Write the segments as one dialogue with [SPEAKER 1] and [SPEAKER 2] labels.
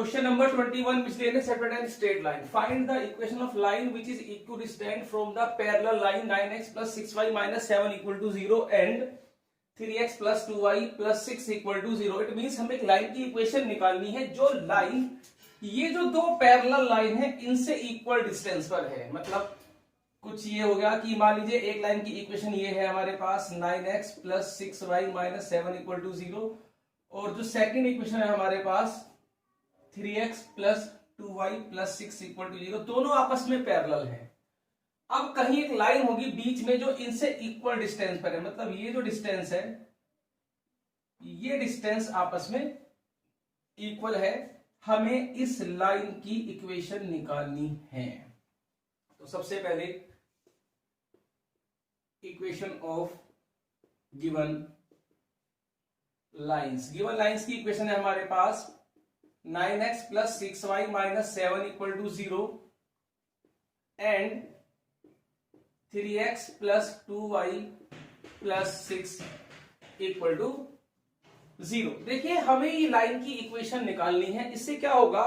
[SPEAKER 1] Question number 21, miscellaneous chapter and straight line. Find the equation of line which is equidistant from the parallel line 9x plus 6y minus 7 equal to 0 and 3x plus 2y plus 6 equal to 0. It means हमें एक line की equation निकालनी है जो line, ये जो दो parallel line है इनसे इक्वल डिस्टेंस पर है। मतलब कुछ ये हो गया कि मान लीजिए एक लाइन की इक्वेशन ये है हमारे पास 9x plus 6y minus 7 equal to 0, और जो सेकंड इक्वेशन है हमारे पास 3x plus 2y plus 6 equal to 0, दोनों आपस में पैरेलल हैं। अब कहीं एक लाइन होगी बीच में जो इनसे इक्वल डिस्टेंस पर है, मतलब ये जो डिस्टेंस है ये डिस्टेंस आपस में इक्वल है। हमें इस लाइन की इक्वेशन निकालनी है। तो सबसे पहले equation of given lines, given lines की इक्वेशन है हमारे पास 9x plus 6y minus 7 equal to 0 and 3x plus 2y plus 6 equal to 0। देखिए हमें ये लाइन की इक्वेशन निकालनी है। इससे क्या होगा,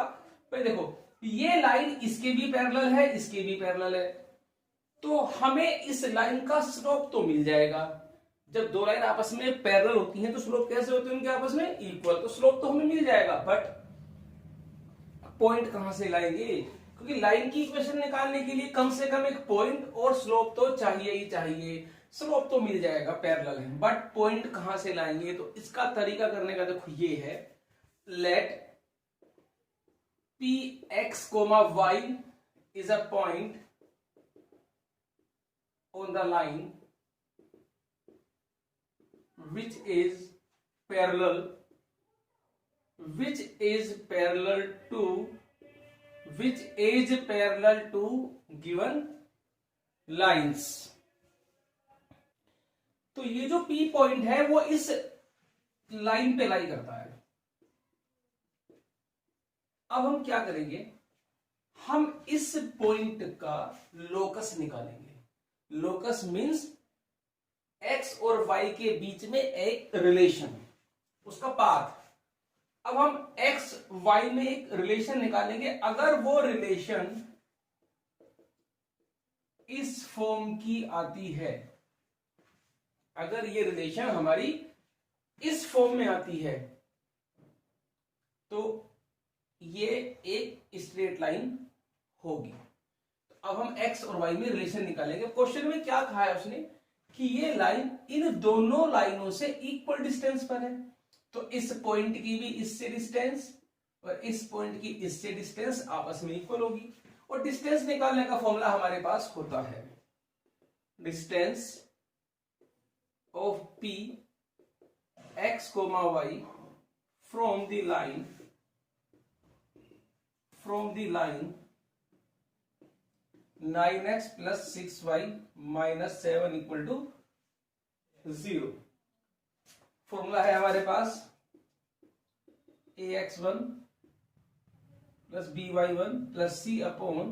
[SPEAKER 1] भाई देखो ये लाइन इसके भी पैरेलल है, इसके भी पैरेलल है, तो हमें इस लाइन का स्लोप तो मिल जाएगा। जब दो लाइन आपस में पैरेलल होती हैं तो स्लोप कैसे होते हैं उनके आपस में इक्वल, तो स्लोप तो हमें मिल जाएगा। बट पॉइंट कहां से लाएंगे, क्योंकि लाइन की इक्वेशन निकालने के लिए कम से कम एक पॉइंट और स्लोप तो चाहिए ही चाहिए। स्लोप तो मिल जाएगा, पैरेलल है, बट पॉइंट कहां से लाएंगे, तो इसका तरीका करने का देखो ये है, let P X comma Y is a point on the line which is parallel to given lines। तो ये जो P पॉइंट है वो इस लाइन पे लाई करता है। अब हम क्या करेंगे, हम इस पॉइंट का लोकस निकालेंगे। लोकस मींस x और y के बीच में एक रिलेशन, उसका पाथ। अब हम x y में एक रिलेशन निकालेंगे। अगर वो रिलेशन इस फॉर्म की आती है, अगर ये रिलेशन हमारी इस फॉर्म में आती है, तो ये एक स्ट्रेट लाइन होगी। अब हम x और y में रिलेशन निकालेंगे। क्वेश्चन में क्या कहा है उसने कि ये लाइन इन दोनों लाइनों से इक्वल डिस्टेंस पर है, तो इस पॉइंट की भी इससे डिस्टेंस और इस पॉइंट की इससे डिस्टेंस आपस में इक्वल होगी। और डिस्टेंस निकालने का फॉर्मूला हमारे पास होता है distance of P X comma Y from the line 9x plus 6y minus 7 equal to 0। Formula है हमारे पास ax1 plus by1 plus c upon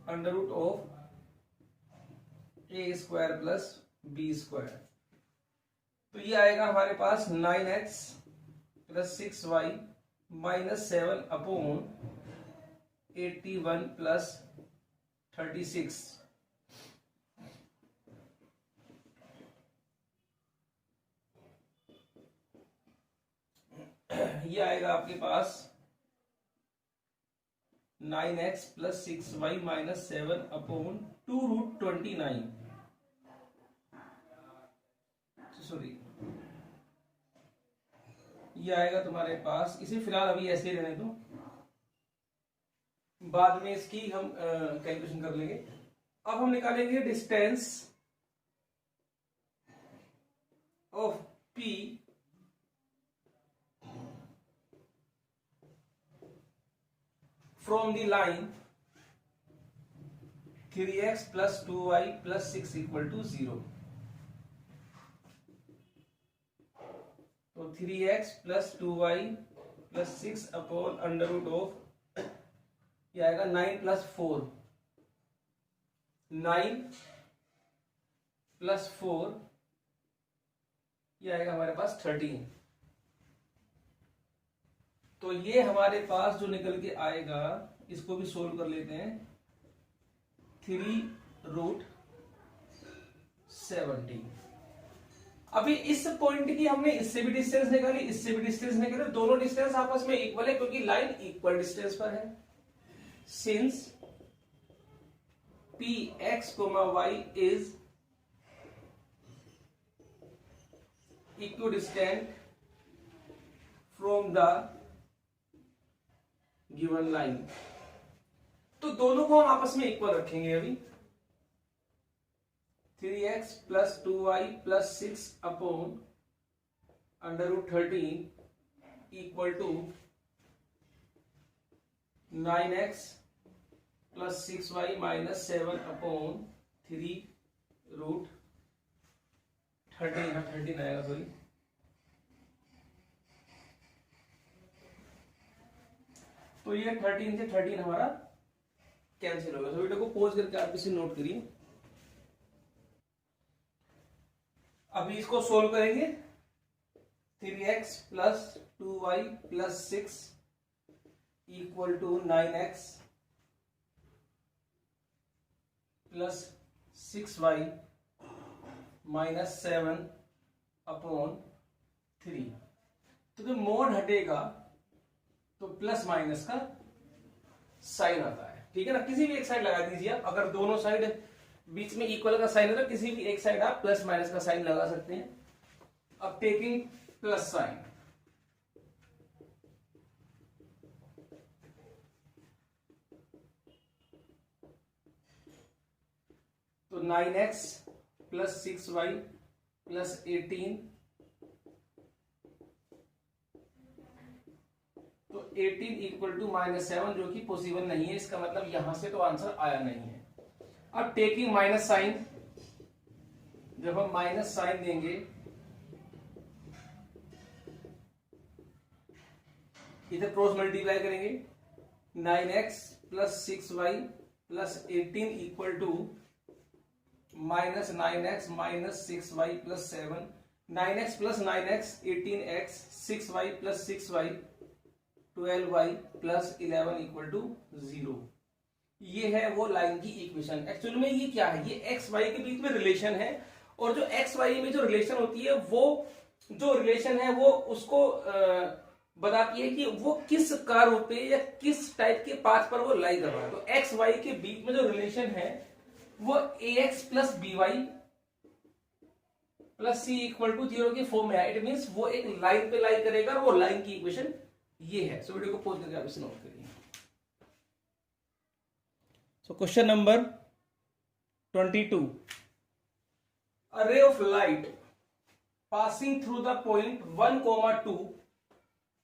[SPEAKER 1] under root of a square plus b square. तो ये आएगा हमारे पास 9x plus 6y minus 7 upon 81 plus 36। ये आएगा आपके पास 9x plus 6y minus 7 upon 2 root 29, sorry ये आएगा तुम्हारे पास। इसे फिलहाल अभी ऐसे ही रहने दो, बाद में इसकी हम कैलकुलेशन कर लेंगे। अब हम निकालेंगे distance of P from the line 3x plus 2y plus 6 equal to 0। तो 3x plus 2y plus 6 upon under root of, ये आएगा 9 प्लस 4, 9 प्लस 4, ये आएगा हमारे पास 13। तो ये हमारे पास जो निकल के आएगा, इसको भी सोल्व कर लेते हैं। 3√17। अभी इस पॉइंट की हमने इससे भी डिस्टेंस निकाली, इससे भी डिस्टेंस निकाली, दोनों डिस्टेंस आपस में इक्वल है क्योंकि लाइन इक्वल डिस्टेंस पर है। Since px, y is equidistant from the given line, तो दोनों को हम आपस में इक्वल रखेंगे। अभी 3x plus 2y plus 6 upon √13 equal to 9x plus 6y minus 7 upon 3√13 आएगा, सॉरी। तो ये 13 से 13 हमारा कैंसिल होगा। तो वीडियो को पॉज करके आप इसे नोट करिए। अभी इसको सोल्व करेंगे। 3x plus 2y plus 6 equal to 9x plus 6y minus 7 upon 3। तो जब मोड हटेगा तो प्लस माइनस का साइन आता है, ठीक है ना। किसी भी एक साइड लगा दीजिए आप, अगर दोनों साइड बीच में इक्वल का साइन है तो किसी भी एक साइड आप प्लस माइनस का साइन लगा सकते हैं। अब टेकिंग प्लस साइन, तो 9x प्लस 6y प्लस 18, तो 18 इक्वल टू माइनस 7, जो कि पॉसिबल नहीं है। इसका मतलब यहां से तो आंसर आया नहीं है। अब टेकिंग माइनस साइन, जब हम माइनस साइन देंगे इधर क्रॉस मल्टीप्लाई करेंगे, 9x plus 6y plus 18 equal to minus 9x minus 6y plus 7, 9x plus 9x 18x, 6y plus 6y 12y plus 11 equal to 0। ये है वो लाइन की इक्वेशन। एक्चुअली में ये क्या है, ये एक्स वाई के बीच में रिलेशन है, और जो एक्स वाई में जो रिलेशन होती है वो जो रिलेशन है वो उसको बताती है कि वो किस कर्व पे या किस टाइप के पाथ पर वो लाई कर रहा है। तो एक्स वाई के बीच में जो रिलेशन है वो ax plus by plus C equal to 0 के फॉर्म में है। इट मींस वो एक लाइन पे लाई करेगा, और वो लाइन की इक्वेशन ये है। सो वीडियो को पॉज करके आप इसे नोट करिए। सो question number 22, a ray of light passing through the point 1, 2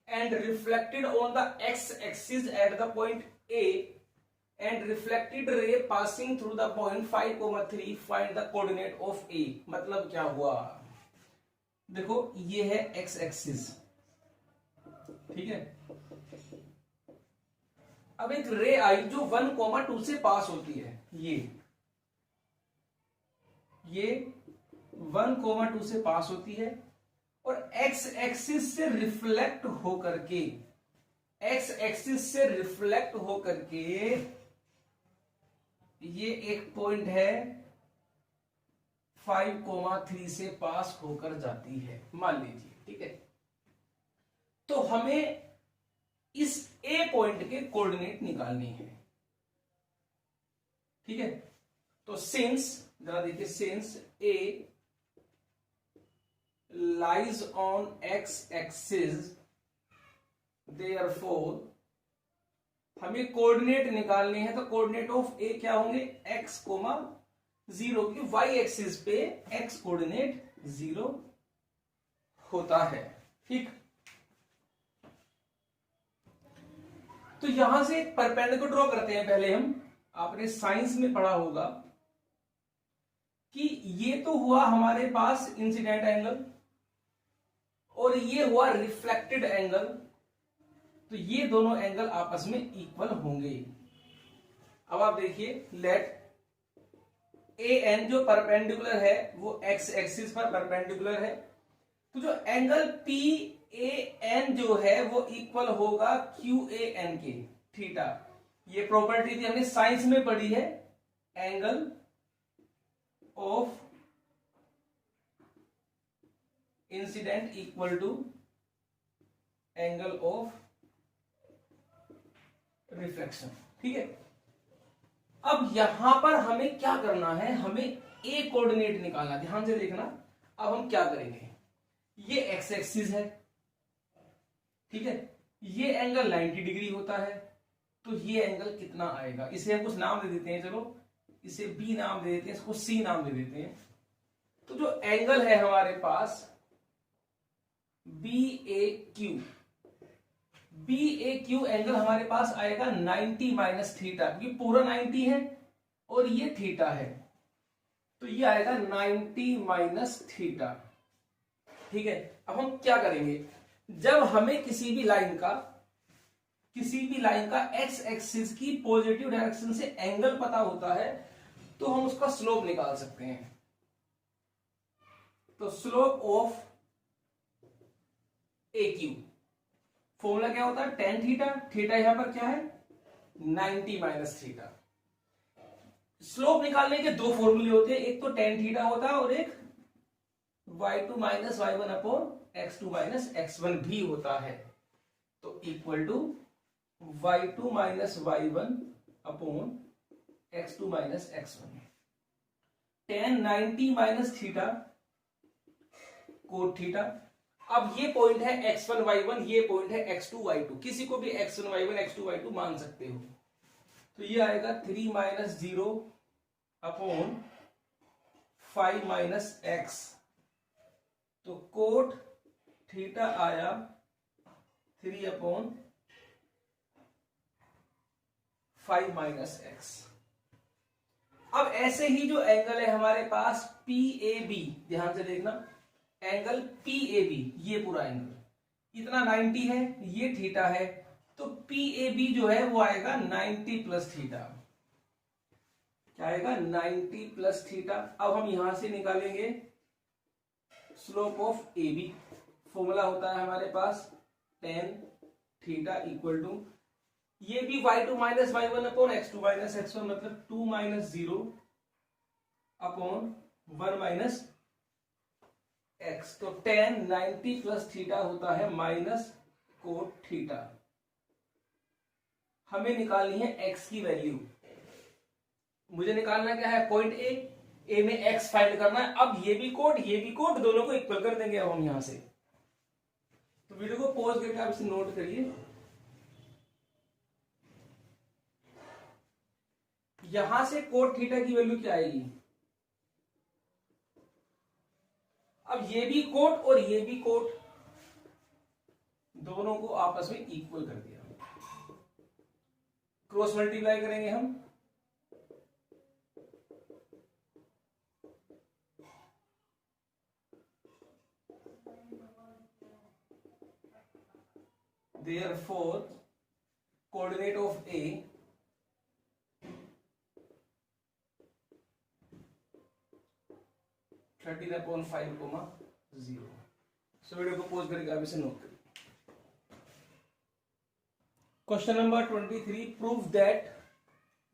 [SPEAKER 1] and reflected on the x-axis at the point A and reflected ray passing through the point 5, 3 find the coordinate of A। मतलब क्या हुआ, देखो ये है x axis, ठीक है। अब एक रे आई जो 1, 2 से पास होती है, ये 1, 2 से पास होती है, और x एक्सिस से रिफ्लेक्ट होकर के ये एक पॉइंट है 5, 3 से पास होकर जाती है, मान लीजिए, ठीक है। तो हमें इस ए पॉइंट के कोऑर्डिनेट निकालने हैं, ठीक है। तो सिंस, जरा देखिए, since A lies on x axis, therefore हमें कोऑर्डिनेट निकालने हैं। तो कोऑर्डिनेट ऑफ ए क्या होंगे, x, 0, क्योंकि y एक्सिस पे x कोऑर्डिनेट 0 होता है, ठीक। तो यहां से एक परपेंडिकुलर ड्रॉ करते हैं। पहले हम, आपने साइंस में पढ़ा होगा कि ये तो हुआ हमारे पास इंसिडेंट एंगल, और ये हुआ रिफ्लेक्टेड एंगल। तो ये दोनों एंगल आपस में इक्वल होंगे। अब आप देखिए, लेट ए एन जो परपेंडिकुलर है वो एक्स एक्सिस पर परपेंडिकुलर है। तो जो एंगल पी ए एन जो है वो इक्वल होगा Q A N K theta. ये प्रॉपर्टी थी हमने साइंस में पढ़ी है, angle of incidence equal to angle of reflection. ठीक है, अब यहां पर हमें क्या करना है, हमें ए कोऑर्डिनेट निकालना। ध्यान से देखना, अब हम क्या करेंगे, ये एक्स एक्सिस है, ठीक है, ये एंगल 90 डिग्री होता है, तो ये एंगल कितना आएगा, इसे हम कुछ नाम दे देते हैं, चलो इसे बी नाम दे देते हैं, इसको सी नाम दे देते हैं। तो जो एंगल है हमारे पास बी ए क्यू, बी ए क्यू एंगल हमारे पास आएगा 90 माइनस थीटा, क्योंकि पूरा 90 है और ये थीटा है, तो ये आएगा 90 माइनस थीटा। ठीक है, अब हम क्या करेंगे, जब हमें किसी भी लाइन का एक्स एक्सिस की पॉजिटिव डायरेक्शन से एंगल पता होता है, तो हम उसका स्लोप निकाल सकते हैं। तो slope of A Q formula क्या होता है, टेन थीटा, थीटा यहां पर क्या है 90 माइनस थीटा। स्लोप निकालने के दो फॉर्मूले होते हैं, एक तो टेन थीटा होता है और एक y2 minus y1 upon x2 minus x1 भी होता है। तो equal to y2 minus y1 upon x2 minus x1। Tan 90 minus theta cot theta. अब ये पॉइंट है x1 y1, ये पॉइंट है x2 y2, किसी को भी x1 y1 x2 y2 मान सकते हो। तो ये आएगा 3 माइनस 0 अपॉन 5 माइनस x। तो कोट थीटा आया 3 अपॉन 5 माइनस x। अब ऐसे ही जो एंगल है हमारे पास PAB, ध्यान से देखना, एंगल PAB, ये पूरा एंगल इतना 90 है, ये थीटा है, तो PAB जो है वो आएगा 90 प्लस थीटा। क्या आएगा 90 प्लस थीटा। अब हम यहां से निकालेंगे स्लोप ऑफ AB। फॉर्मूला होता है हमारे पास tan थीटा इक्वल टू, ये भी y2 minus y1 upon x2 minus x1, मतलब 2 माइनस 0 अपॉन 1 माइनस x। तो tan 90 प्लस थीटा होता है माइनस कोट थीटा। हमें निकालनी है x की वैल्यू, मुझे निकालना क्या है पॉइंट ए में x फाइंड करना है। अब ये भी कोट दोनों को इक्वल कर देंगे अब हम यहां से। तो वीडियो को पॉज करके आप इसे नोट करिए। यहां से कोट थीटा की वैल्यू क्या आएगी, अब ये भी कोट और ये भी कोट, दोनों को आपस में इक्वल कर दिया, क्रॉस मल्टीप्लाई करेंगे हम। Therefore, coordinate of A (13 upon 5, 0). So video को पॉज करके आप इसे नोट करिए। Question number 23, prove that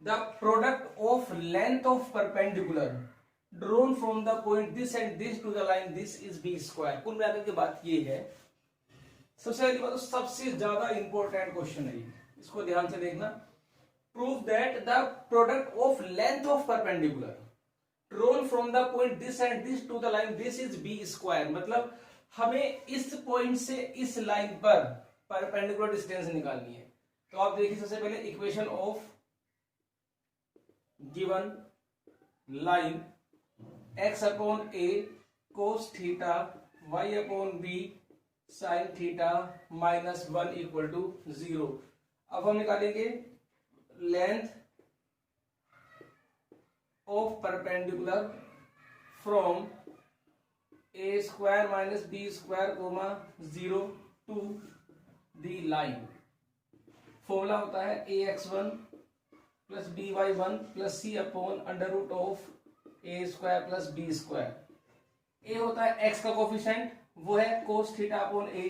[SPEAKER 1] the product of length of perpendicular drawn from the point this and this to the line this is B square. कुल मिलाकर के बात ये है, सबसे पहली बात तो सबसे ज्यादा इंपॉर्टेंट क्वेश्चन है, इसको ध्यान से देखना। Prove that the product of length of perpendicular drawn from the point this and this to the line this is B square. मतलब हमें इस पॉइंट से इस लाइन पर परपेंडिकुलर डिस्टेंस निकालनी है। तो आप देखिए, सबसे पहले equation of given line x upon a cos theta y upon b sine theta minus 1 equal to 0। अब हम निकालेंगे length of perpendicular from a square minus b square 0 to the line. Formula होता है ax1 plus by1 plus c upon under root of a square plus b square. a होता है x का coefficient, वो है cos थीटा अपॉन a,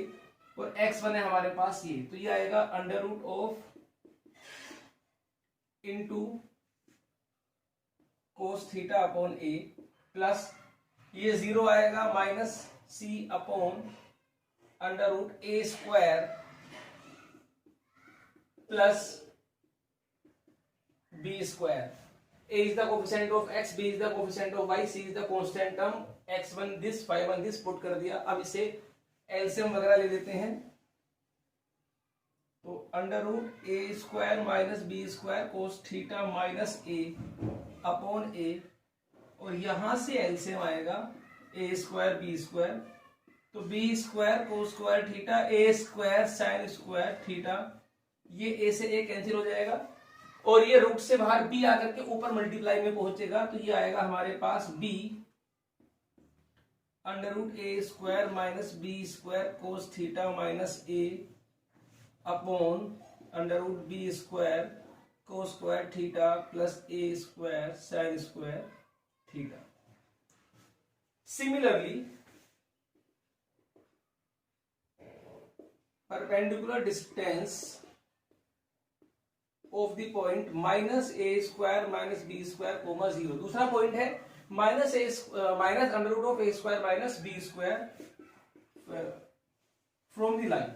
[SPEAKER 1] और x1 है हमारे पास ये, तो ये आएगा under root of into cos theta upon A plus ये 0 आएगा minus C upon under root A square plus B square. A is the coefficient of x, b is the coefficient of y, c is the constant term, x1 this, y1 this put कर दिया. अब इसे LCM वगैरह ले लेते हैं. तो under root A square minus B square cos theta minus A upon a, और यहां से एलसीएम आएगा ए स्क्वायर बी स्क्वायर, तो b square cos square theta ए स्क्वायर साइन स्क्वायर थीटा, ये ए से ए कैंसिल हो जाएगा और ये रूट से बाहर b आकर के ऊपर मल्टीप्लाई में पहुंचेगा, तो ये आएगा हमारे पास b under root A square minus B square cos theta minus A upon under root B square cos square theta plus A square sine square theta. Similarly perpendicular distance of the point minus A square minus B square comma 0. दूसरा point है minus under root of A square minus B square from the line.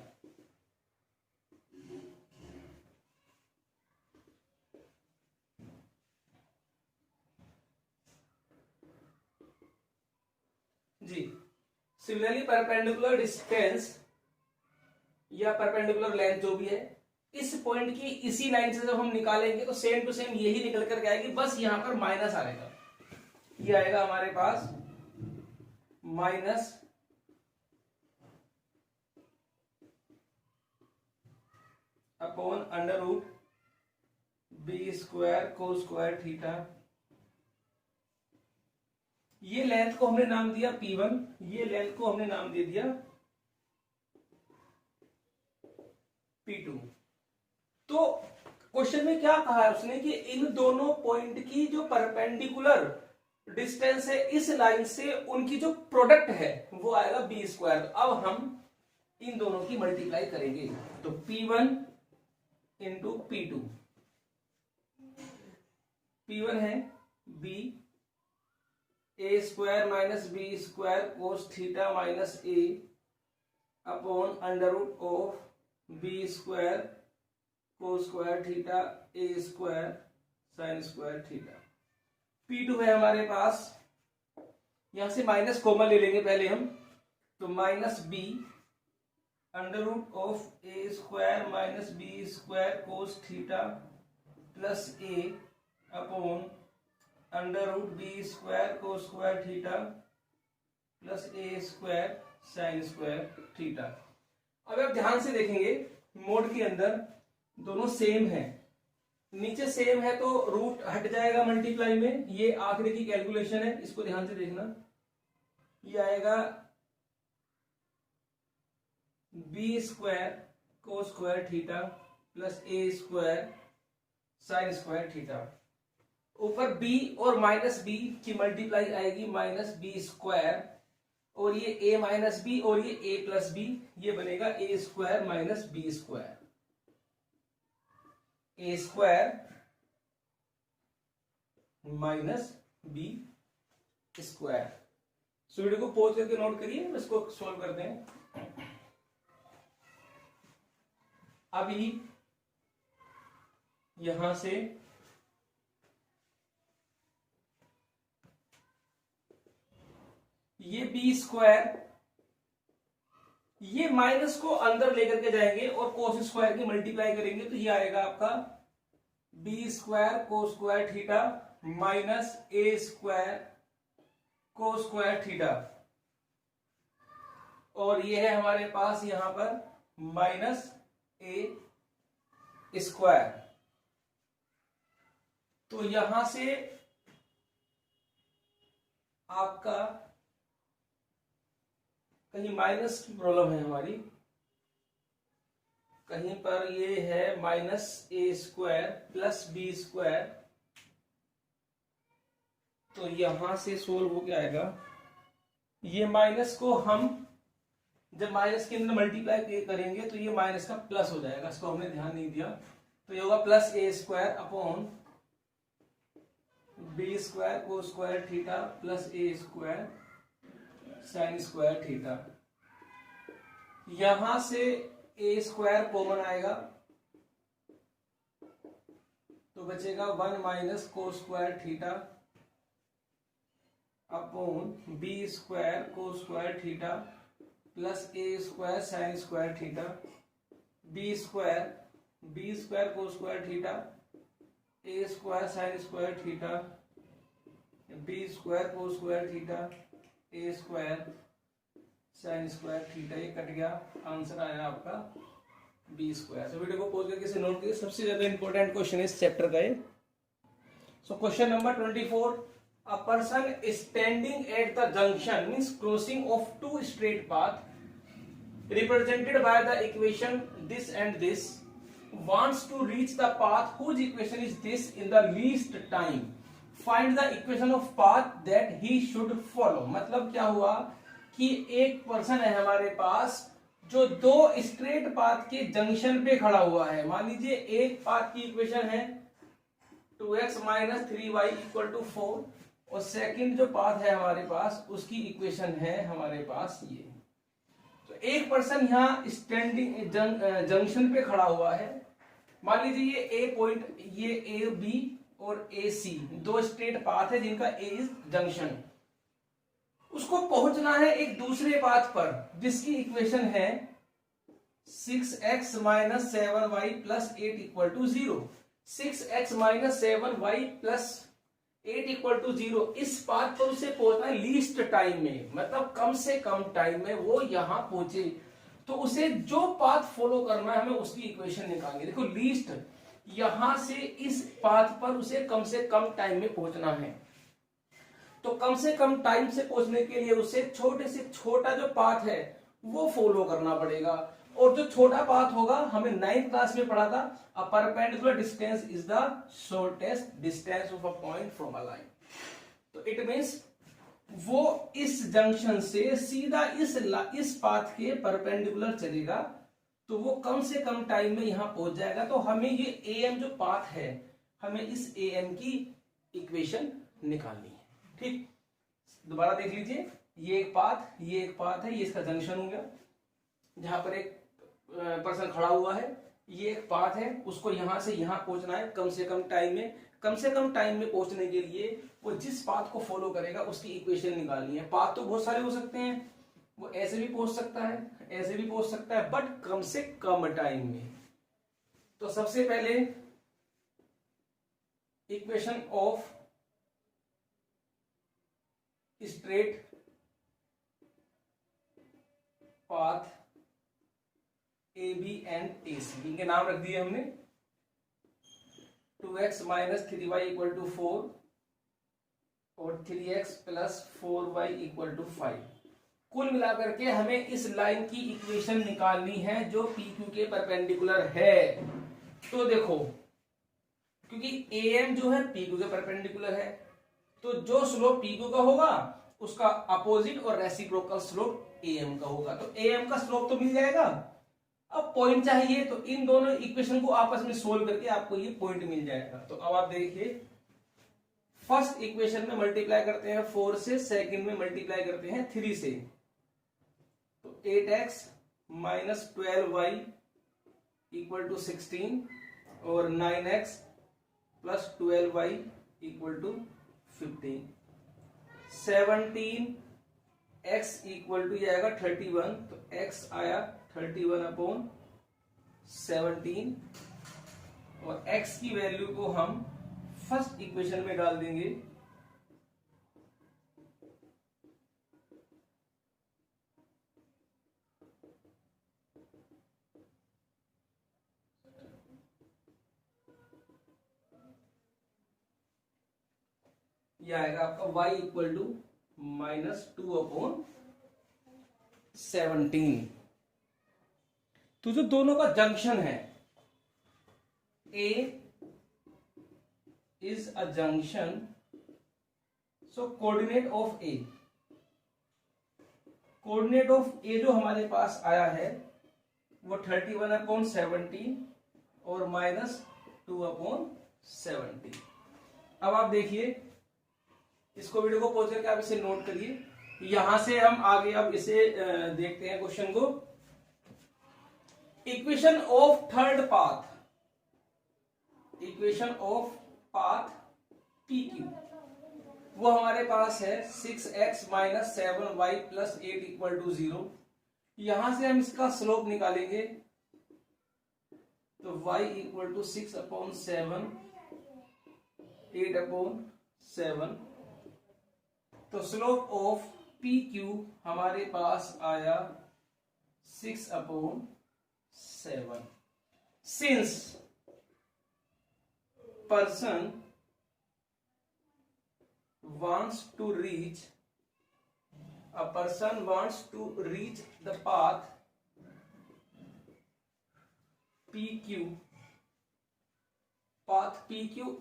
[SPEAKER 1] जी, similarly perpendicular distance या perpendicular length जो भी है, इस point की इसी लाइन से जब हम निकालेंगे तो सेम टू सेम यही निकल करके आएगी, बस यहां पर माइनस आएगा. ये आएगा हमारे पास minus upon under root B square cos square theta. ये लेंथ को हमने नाम दिया P1, ये लेंथ को हमने नाम दे दिया P2. तो क्वेश्चन में क्या कहा है उसने कि इन दोनों पॉइंट की जो परपेंडिकुलर डिस्टेंस है इस लाइन से, उनकी जो प्रोडक्ट है वो आएगा बी स्क्वायर. अब हम इन दोनों की मल्टीप्लाई करेंगे, तो P1 इंटू P2. P1 है B A square minus B square cos theta minus A upon under root of B square cos square theta A square sine square theta. P2 है हमारे पास, यहां से माइनस कॉमन ले लेंगे पहले हम, तो minus B under root of A square minus B square cos theta plus A upon under root B square cos square theta plus A square sine square theta. अब आप ध्यान से देखेंगे मोड के अंदर दोनों सेम है, नीचे सेम है तो रूट हट जाएगा मल्टीप्लाई में. ये आखिरी की कैलकुलेशन है, इसको ध्यान से देखना. ये आएगा b square cos square theta plus ए स्क्वायर साइन स्क्वायर थीटा. ऊपर b और माइनस बी की मल्टीप्लाई आएगी माइनस बी स्क्वायर, और ये a माइनस बी और ये a प्लस बी, ये बनेगा a square minus B square. a square minus B square. So video को पॉज करके नोट करिए, इसको सॉल्व करते हैं. अभी यहां से ये बी स्क्वायर, ये माइनस को अंदर लेकर के जाएंगे और कोस स्क्वायर की मल्टीप्लाई करेंगे, तो ये आएगा आपका b square cos square theta minus ए स्क्वायर कोस स्क्वायर थीटा, और ये है हमारे पास यहां पर माइनस ए स्क्वायर. तो यहां से आपका कहीं माइनस की प्रॉब्लम है हमारी, कहीं पर ये है माइनस ए स्क्वायर प्लस बी स्क्वायर, तो यहां से सोल्व हो के आएगा. ये माइनस को हम जब माइनस के अंदर मल्टीप्लाई करेंगे तो ये माइनस का प्लस हो जाएगा, इसको हमने ध्यान नहीं दिया, तो ये होगा प्लस ए square upon b square cos square theta plus ए स्क्वायर साइन स्क्वायर थीटा। यहां से ए स्क्वायर कॉमन आएगा तो बचेगा 1 minus cos square theta upon b square cos square theta plus ए square sine square theta. B square cos square theta ए square sine square theta b square cos square theta ए square sine square theta. ये cut गया, answer आया आपका b square. तो video को pause करके इसे note कीजिए, सबसे ज्यादा इंपॉर्टेंट क्वेश्चन इस चैप्टर का है। So question number 24, a person standing at the junction means crossing of two straight path represented by the equation this and this wants to reach the path whose equation is this in the least time. Find the equation of path that he should follow. मतलब क्या हुआ कि एक person है हमारे पास जो दो straight path के जंक्शन पे खड़ा हुआ है। मान लीजिए एक पाथ की इक्वेशन है 2x minus 3y equal to 4 और सेकंड जो पाथ है हमारे पास उसकी इक्वेशन है हमारे पास ये। तो एक पर्सन यहाँ स्टैंडिंग जंक्शन पे खड़ा हुआ है। मान लीजिए ये ए पॉइंट, ये ए बी और ए सी दो स्ट्रेट पाथ है जिनका ए इज जंक्शन। उसको पहुंचना है एक दूसरे पाथ पर जिसकी इक्वेशन है 6x minus 7y plus 8 equal to 0। 6x minus 7y plus 8 equal to 0 इस पाथ पर उसे पहुंचना है लीस्ट टाइम में, मतलब कम से कम टाइम में वो यहां पहुंचे। तो उसे जो पाथ फॉलो करना है हमें उसकी इक्वेशन निकालनी। देखो लीस्ट, यहां से इस पाथ पर उसे कम से कम टाइम में पहुंचना है। तो कम से कम टाइम से पहुंचने के लिए उसे छोटे से छोटा जो पाथ है वो फॉलो करना पड़ेगा। और जो छोटा पाथ होगा हमें 9th क्लास में पढ़ा था, a perpendicular distance is the shortest distance of a point from a line. तो इट मींस वो इस जंक्शन से सीधा इस पाथ के परपेंडिकुलर चलेगा तो वो कम से कम टाइम में यहां पहुंच जाएगा। तो हमें ये एम जो पाथ है हमें इस एम की इक्वेशन निकालनी है। ठीक, दोबारा देख लीजिए, ये एक पाथ है, ये इसका जंक्शन हो गया जहां पर एक पर्सन खड़ा हुआ है। ये एक पाथ है, उसको यहां से यहां पहुंचना है कम से कम टाइम में। कम से कम टाइम में पहुंचने के लिए वो जिस पाथ को फॉलो करेगा उसकी इक्वेशन निकालनी है। पाथ तो बहुत सारे हो सकते हैं, वो ऐसे भी पहुंच सकता है, ऐसे भी पहुंच सकता है, बट कम से कम टाइम में। तो सबसे पहले equation of straight path A B and A C, इनके नाम रख दिए हमने। 2x minus 3y equal to 4 और 3x plus 4y equal to 5। कुल मिलाकर के हमें इस लाइन की इक्वेशन निकालनी है जो PQ के परपेंडिकुलर है। तो देखो, क्योंकि AM जो है PQ के परपेंडिकुलर है, तो जो स्लोप PQ का होगा उसका अपोजिट और रेसिप्रोकल स्लोप AM का होगा। तो AM का स्लोप तो मिल जाएगा। अब पॉइंट चाहिए तो इन दोनों इक्वेशन को आपस में सोल्व करके आपको ये पॉइंट मिल जाएगा। तो अब आप देखिए, फर्स्ट इक्वेशन में मल्टीप्लाई करते हैं 4 से, सेकंड में मल्टीप्लाई करते हैं 3 से। तो 8x minus 12y equal to 16 और 9x plus 12y equal to 15। 17x equal to आएगा 31, तो x आया 31 अपॉन 17 और x की वैल्यू को हम फर्स्ट इक्वेशन में डाल देंगे। यह आएगा आपका y इक्वल टू -2 अपॉन 17। तो जो दोनों का जंक्शन है, A is a junction, so coordinate of A coordinate of A जो हमारे पास आया है वो 31/17 और -2/17। अब आप देखिए, इसको वीडियो को पॉज करके आप इसे नोट करिए। यहां से हम आगे अब इसे देखते हैं क्वेश्चन को। Equation of third path, equation of path P Q, वो हमारे पास है 6x - 7y + 8 = 0। यहां से हम इसका स्लोप निकालेंगे तो y = 6/7, 8/7। तो स्लोप ऑफ पी क्यू हमारे पास आया 6/7। Since person wants to reach the path PQ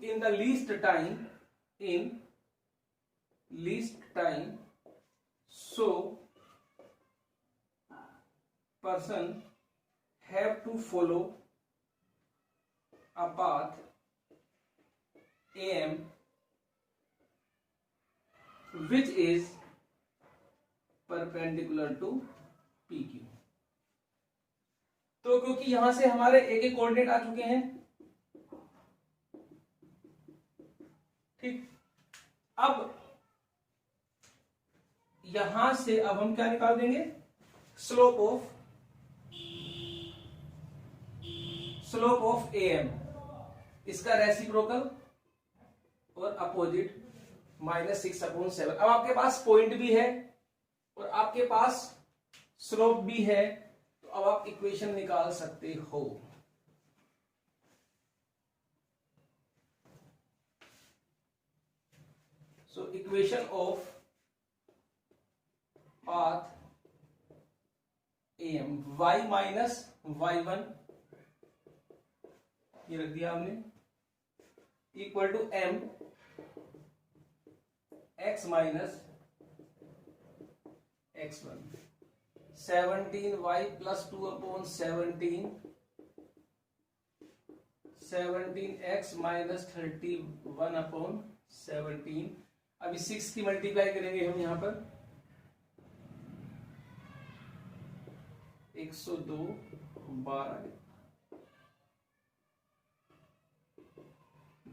[SPEAKER 1] in the least time, so person have to follow a path AM which is perpendicular to PQ। तो क्योंकि यहां से हमारे एक एक कोऑर्डिनेट आ चुके हैं, ठीक, अब यहां से अब हम क्या निकाल देंगे, स्लोप ऑफ AM, इसका रेसिप्रोकल और अपोजिट -6/7। अब आपके पास पॉइंट भी है और आपके पास स्लोप भी है, तो अब आप इक्वेशन निकाल सकते हो। So equation of path AM, y - y1 ये रख दिया हमने, equal to m x - x1, 17y + 2/17, 17x - 31/17। अभी 6 की मल्टीप्लाई करेंगे हम यहां पर, 102, 12,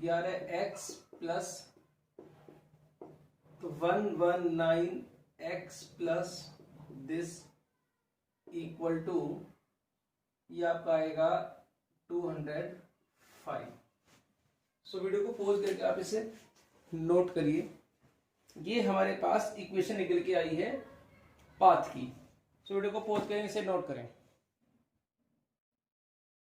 [SPEAKER 1] 11x plus 119x plus this equal to, ये आपका आएगा 205। सो वीडियो को पॉज करके आप इसे नोट करिए। ये हमारे पास इक्वेशन निकल के आई है पाथ की। सो वीडियो को पॉज करें, इसे नोट करें।